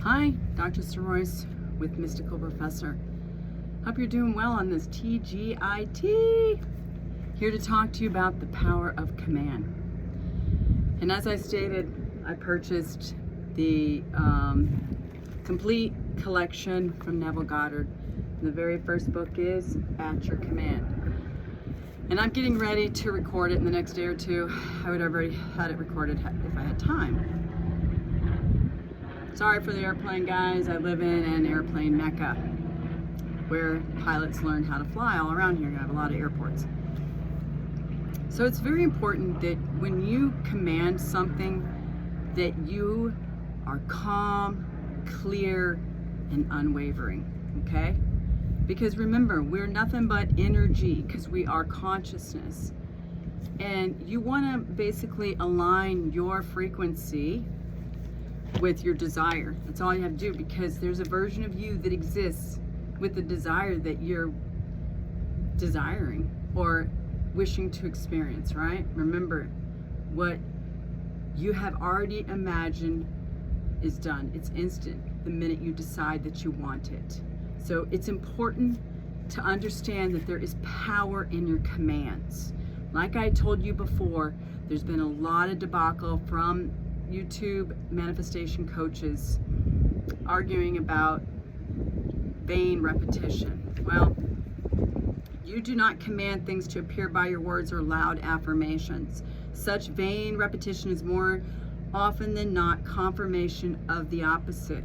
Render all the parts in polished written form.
Hi, Dr. Soroyce with Mystical Professor. Hope you're doing well on this TGIT. Here to talk to you about the power of command. And as I stated, I purchased the complete collection from Neville Goddard. The very first book is At Your Command. And I'm getting ready to record it in the next day or two. I would have already had it recorded if I had time. Sorry for the airplane, guys. I live in an airplane mecca where pilots learn how to fly all around here. I have a lot of airports. So it's very important that when you command something, that you are calm, clear, and unwavering, okay? Because remember, we're nothing but energy because we are consciousness. And you want to basically align your frequency with your desire. That's all you have to do, because there's a version of you that exists with the desire that you're desiring or wishing to experience, right? Remember, what you have already imagined is done. It's instant the minute you decide that you want it. So it's important to understand that there is power in your commands. Like I told you before, there's been a lot of debacle from YouTube manifestation coaches arguing about vain repetition. Well, you do not command things to appear by your words or loud affirmations. Such vain repetition is more often than not confirmation of the opposite.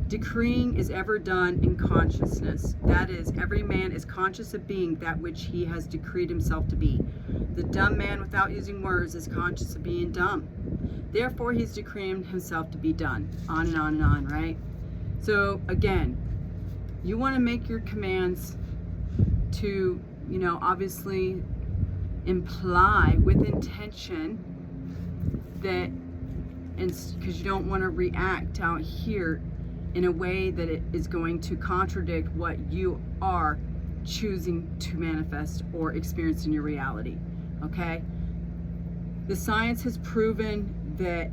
Decreeing is ever done in consciousness. That is, every man is conscious of being that which he has decreed himself to be. The dumb man, without using words, is conscious of being dumb. Therefore, he's decreeing himself to be done. On and on and on, right? So again, you want to make your commands to, obviously imply with intention that, and because you don't want to react out here in a way that it is going to contradict what you are choosing to manifest or experience in your reality, okay? The science has proven that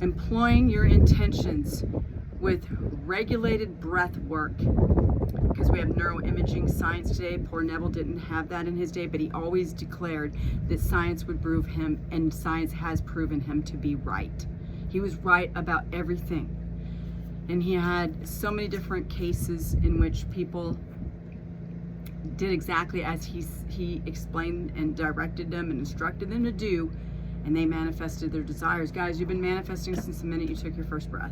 employing your intentions with regulated breath work, because we have neuroimaging science today. Poor Neville didn't have that in his day, but he always declared that science would prove him, and science has proven him to be right. He was right about everything. And he had so many different cases in which people did exactly as he explained and directed them and instructed them to do, and they manifested their desires. Guys, you've been manifesting since the minute you took your first breath.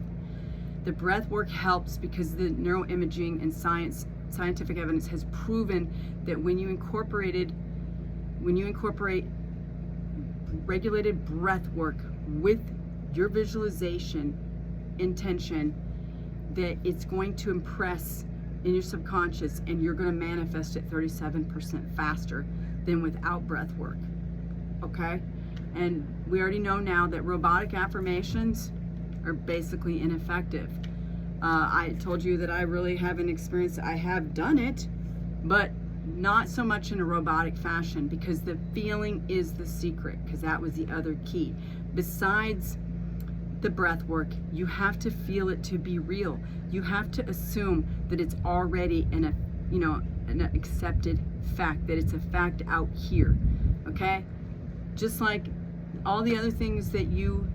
The breath work helps because the neuroimaging and scientific evidence has proven that when you incorporate regulated breath work with your visualization intention, that it's going to impress in your subconscious, and you're going to manifest it 37% faster than without breath work, okay? And we already know now that robotic affirmations are basically ineffective. I told you that I really haven't experienced, I have done it, but not so much in a robotic fashion, because the feeling is the secret, because that was the other key. Besides the breath work, you have to feel it to be real. You have to assume that it's already an accepted fact, that it's a fact out here, okay? Just like all the other things that you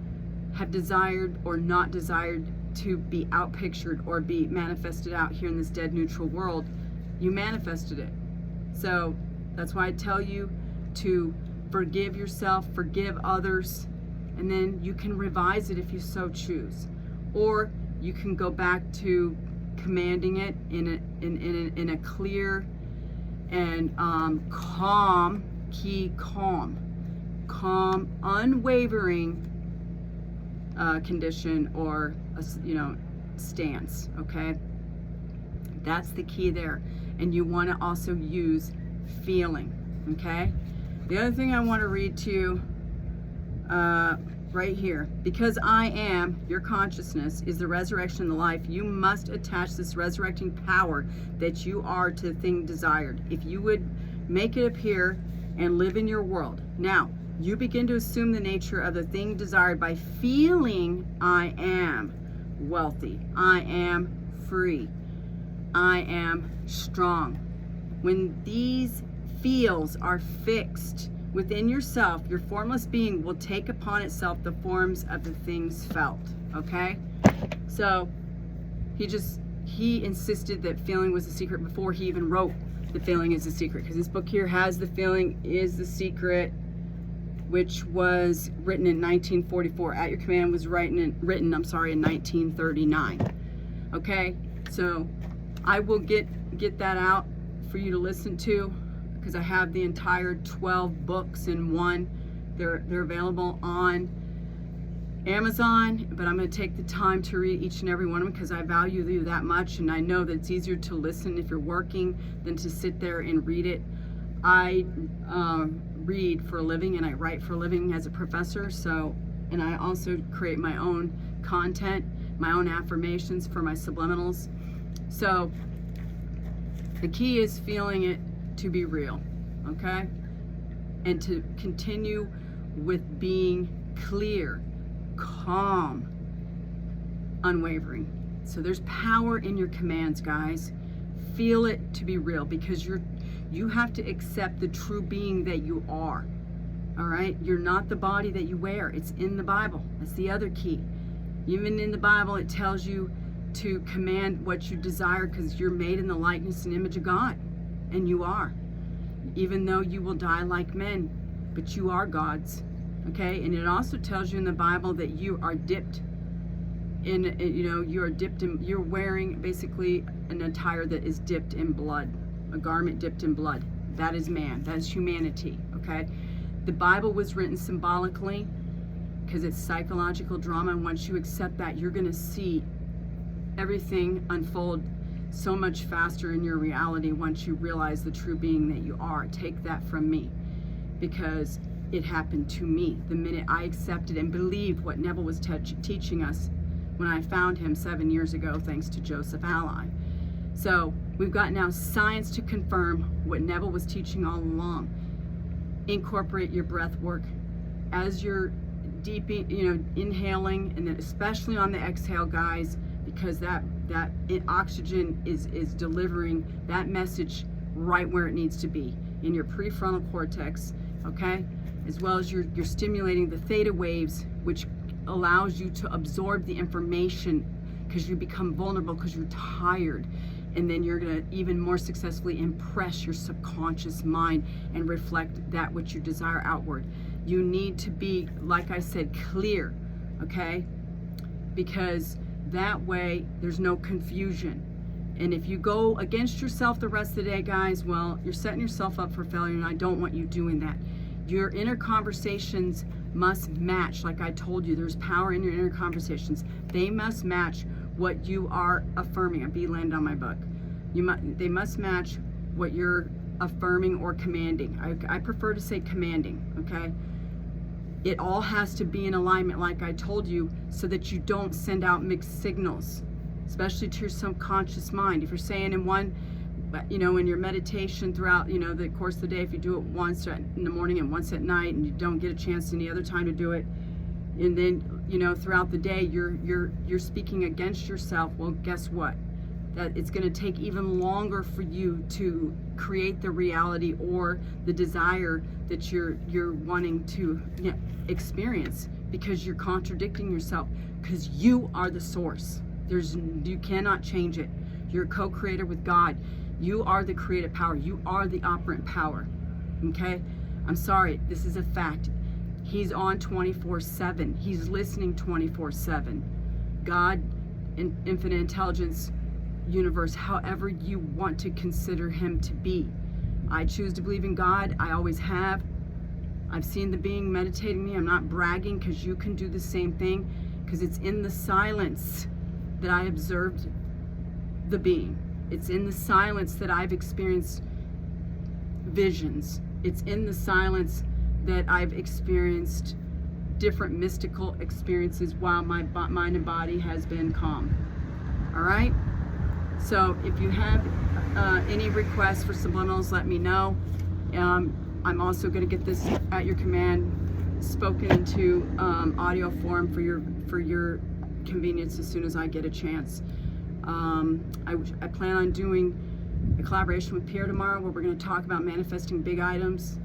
have desired or not desired to be outpictured or be manifested out here in this dead neutral world, you manifested it. So that's why I tell you to forgive yourself, forgive others, and then you can revise it if you so choose. Or you can go back to commanding it in a clear and calm, unwavering condition or stance, okay? That's the key there. And you want to also use feeling, okay? The other thing I want to read to you right here. Because I am, your consciousness, is the resurrection and the life, you must attach this resurrecting power that you are to the thing desired. If you would make it appear and live in your world. Now, you begin to assume the nature of the thing desired by feeling I am. wealthy. I am free. I am strong. When these feels are fixed within yourself, your formless being will take upon itself the forms of the things felt. Okay? So he insisted that feeling was a secret before he even wrote The Feeling is a Secret, because this book here has The Feeling is the Secret, which was written in 1944. At Your Command was written in 1939. Okay, so I will get that out for you to listen to, because I have the entire 12 books in one. They're available on Amazon, but I'm going to take the time to read each and every one of them because I value you that much, and I know that it's easier to listen if you're working than to sit there and read it. I read for a living and I write for a living as a professor, and I also create my own content, my own affirmations for my subliminals. So the key is feeling it to be real, okay? And to continue with being clear, calm, unwavering. So there's power in your commands, guys. Feel it to be real, because you have to accept the true being that you are. All right? You're not the body that you wear. It's in the Bible. That's the other key. Even in the Bible, it tells you to command what you desire, because you're made in the likeness and image of God, and you are. Even though you will die like men, but you are God's. Okay, and it also tells you in the Bible that you are dipped in, you're wearing basically an attire that is dipped in blood, a garment dipped in blood. That is man, that is humanity, okay? The Bible was written symbolically because it's psychological drama, and once you accept that, you're gonna see everything unfold so much faster in your reality once you realize the true being that you are. Take that from me, because it happened to me the minute I accepted and believed what Neville was teaching us when I found him 7 years ago, thanks to Joseph Ally. So we've got now science to confirm what Neville was teaching all along. Incorporate your breath work as you're deep, inhaling, and then especially on the exhale, guys, because that oxygen is delivering that message right where it needs to be, in your prefrontal cortex, okay? As well as you're stimulating the theta waves, which allows you to absorb the information, because you become vulnerable because you're tired, and then you're going to even more successfully impress your subconscious mind and reflect that which you desire outward. You need to be, like I said, clear, okay? Because that way there's no confusion. And if you go against yourself the rest of the day, guys, well, you're setting yourself up for failure, and I don't want you doing that. Your inner conversations must match, like I told you, there's power in your inner conversations. They must match what you are affirming. A B landed on my book. They must match what you're affirming or commanding. I prefer to say commanding, okay? It all has to be in alignment, like I told you, so that you don't send out mixed signals, especially to your subconscious mind. If you're saying in one, in your meditation throughout, the course of the day, if you do it once in the morning and once at night, and you don't get a chance any other time to do it, and then, throughout the day, you're speaking against yourself, well, guess what? That it's going to take even longer for you to create the reality or the desire that you're wanting to experience, because you're contradicting yourself, because you are the source. You cannot change it. You're a co-creator with God. You are the creative power. You are the operant power. Okay? I'm sorry, this is a fact. He's on 24/7. He's listening 24/7. God, infinite intelligence, universe, however you want to consider him to be. I choose to believe in God. I always have. I've seen the being meditating me. I'm not bragging, because you can do the same thing, because it's in the silence that I observed the being. It's in the silence that I've experienced visions. It's in the silence that I've experienced different mystical experiences while my mind and body has been calm. All right? So if you have any requests for subliminals, let me know. I'm also going to get this At Your Command spoken into audio form for your convenience as soon as I get a chance. I plan on doing a collaboration with Pierre tomorrow where we're going to talk about manifesting big items,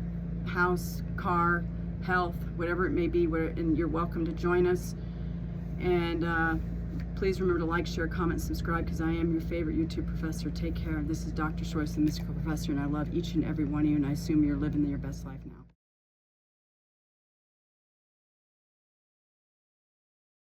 house, car, health, whatever it may be, and you're welcome to join us. And please remember to like, share, comment, subscribe, because I am your favorite YouTube professor. Take care. This is Dr. Schwartz, the Mystical Professor, and I love each and every one of you, and I assume you're living your best life now.